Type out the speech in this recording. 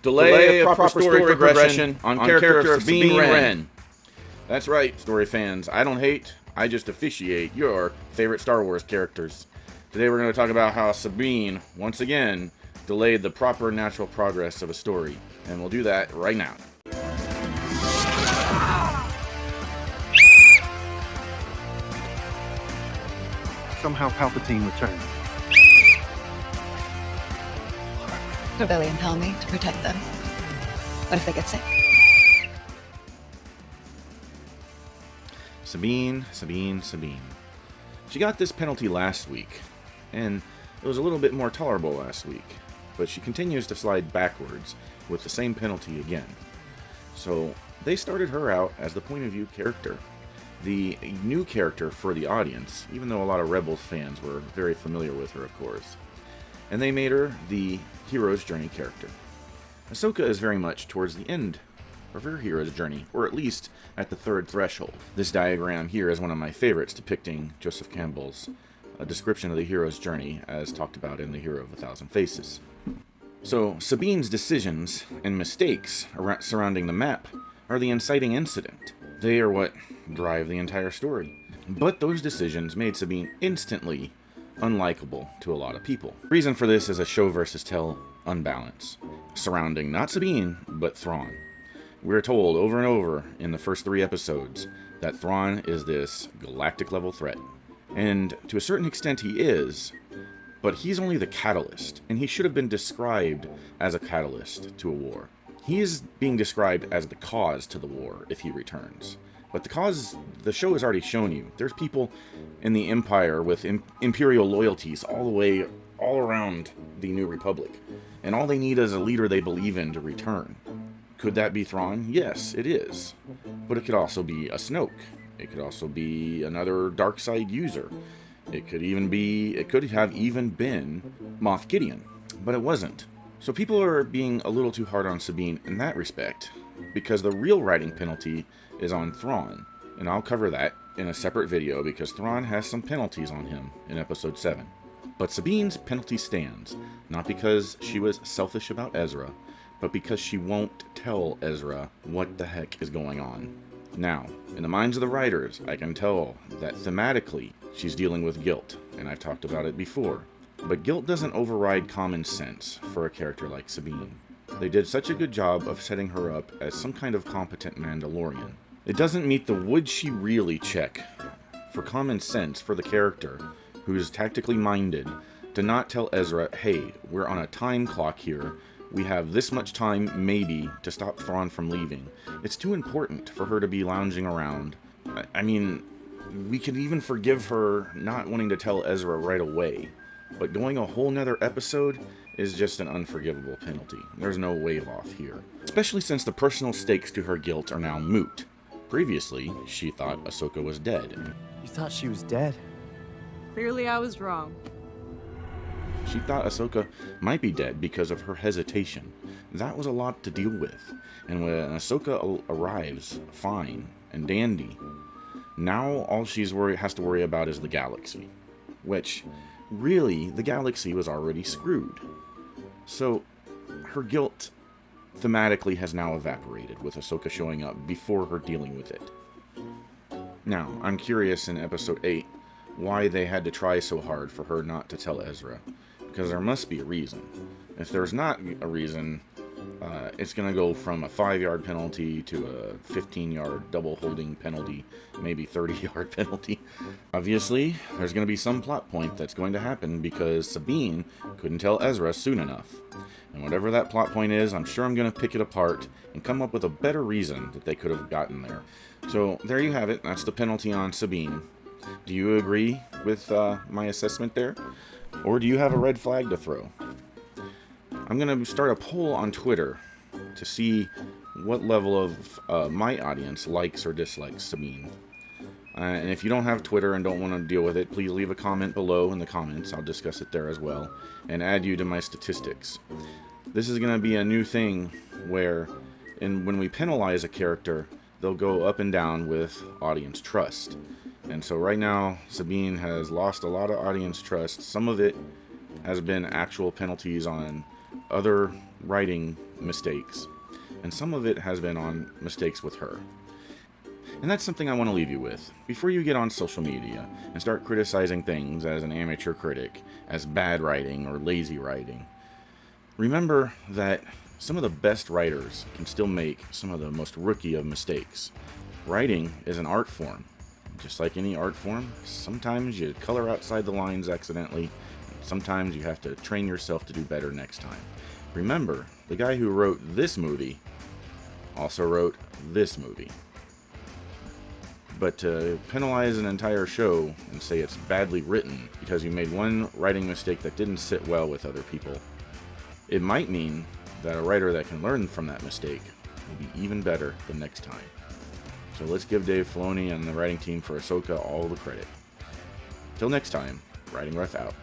delay of proper story progression on character of Sabine Wren. That's right, story fans. I don't hate, I just officiate your favorite Star Wars characters. Today we're going to talk about how Sabine, once again, delayed the proper natural progress of a story. And we'll do that right now. Somehow Palpatine returned. Will Billy impel me to protect them? What if they get sick? Sabine. She got this penalty last week, and it was a little bit more tolerable last week, but she continues to slide backwards with the same penalty again. So they started her out as the point of view character, the new character for the audience, even though a lot of Rebels fans were very familiar with her, of course. And they made her the hero's journey character. Ahsoka is very much towards the end of her hero's journey, or at least at the third threshold. This diagram here is one of my favorites, depicting Joseph Campbell's description of the hero's journey as talked about in The Hero of a Thousand Faces. So Sabine's decisions and mistakes surrounding the map are the inciting incident. They are what drive the entire story. But those decisions made Sabine instantly unlikable to a lot of people. The reason for this is a show versus tell unbalance surrounding not Sabine, but Thrawn. We're told over and over in the first 3 episodes that Thrawn is this galactic level threat. And to a certain extent he is, but he's only the catalyst, and he should have been described as a catalyst to a war. He is being described as the cause to the war if he returns. But the cause, the show has already shown you. There's people in the Empire with imperial loyalties all around the New Republic. And all they need is a leader they believe in to return. Could that be Thrawn? Yes, it is. But it could also be a Snoke. It could also be another dark side user. It could have even been Moff Gideon. But it wasn't. So people are being a little too hard on Sabine in that respect, because the real writing penalty is on Thrawn, and I'll cover that in a separate video because Thrawn has some penalties on him in episode 7. But Sabine's penalty stands, not because she was selfish about Ezra, but because she won't tell Ezra what the heck is going on. Now, in the minds of the writers, I can tell that thematically she's dealing with guilt, and I've talked about it before. But guilt doesn't override common sense for a character like Sabine. They did such a good job of setting her up as some kind of competent Mandalorian. It doesn't meet the would she really check for common sense for the character who is tactically minded to not tell Ezra, hey, we're on a time clock here. We have this much time, maybe, to stop Thrawn from leaving. It's too important for her to be lounging around. I mean, we can even forgive her not wanting to tell Ezra right away. But going a whole nother episode is just an unforgivable penalty. There's no wave off here. Especially since the personal stakes to her guilt are now moot. Previously, she thought Ahsoka was dead. You thought she was dead? Clearly I was wrong. She thought Ahsoka might be dead because of her hesitation. That was a lot to deal with. And when Ahsoka arrives, fine and dandy, now all she's has to worry about is the galaxy. Which, really, the galaxy was already screwed. So, her guilt thematically has now evaporated with Ahsoka showing up before her dealing with it. Now, I'm curious in episode 8 why they had to try so hard for her not to tell Ezra. Because there must be a reason. If there's not a reason, it's going to go from a 5-yard penalty to a 15-yard double holding penalty, maybe 30-yard penalty. Obviously, there's going to be some plot point that's going to happen because Sabine couldn't tell Ezra soon enough. And whatever that plot point is, I'm sure I'm going to pick it apart and come up with a better reason that they could have gotten there. So there you have it. That's the penalty on Sabine. Do you agree with my assessment there? Or do you have a red flag to throw? I'm going to start a poll on Twitter to see what level of my audience likes or dislikes Sabine. And if you don't have Twitter and don't want to deal with it, please leave a comment below in the comments. I'll discuss it there as well and add you to my statistics. This is going to be a new thing where when we penalize a character, they'll go up and down with audience trust. And so right now, Sabine has lost a lot of audience trust. Some of it has been actual penalties on other writing mistakes, and some of it has been on mistakes with her. And that's something I want to leave you with. Before you get on social media and start criticizing things as an amateur critic, as bad writing or lazy writing, remember that some of the best writers can still make some of the most rookie of mistakes. Writing is an art form. Just like any art form, sometimes you color outside the lines accidentally, and sometimes you have to train yourself to do better next time. Remember, the guy who wrote this movie also wrote this movie. But to penalize an entire show and say it's badly written because you made one writing mistake that didn't sit well with other people, it might mean that a writer that can learn from that mistake will be even better the next time. So let's give Dave Filoni and the writing team for Ahsoka all the credit. Till next time, Writing Rough out.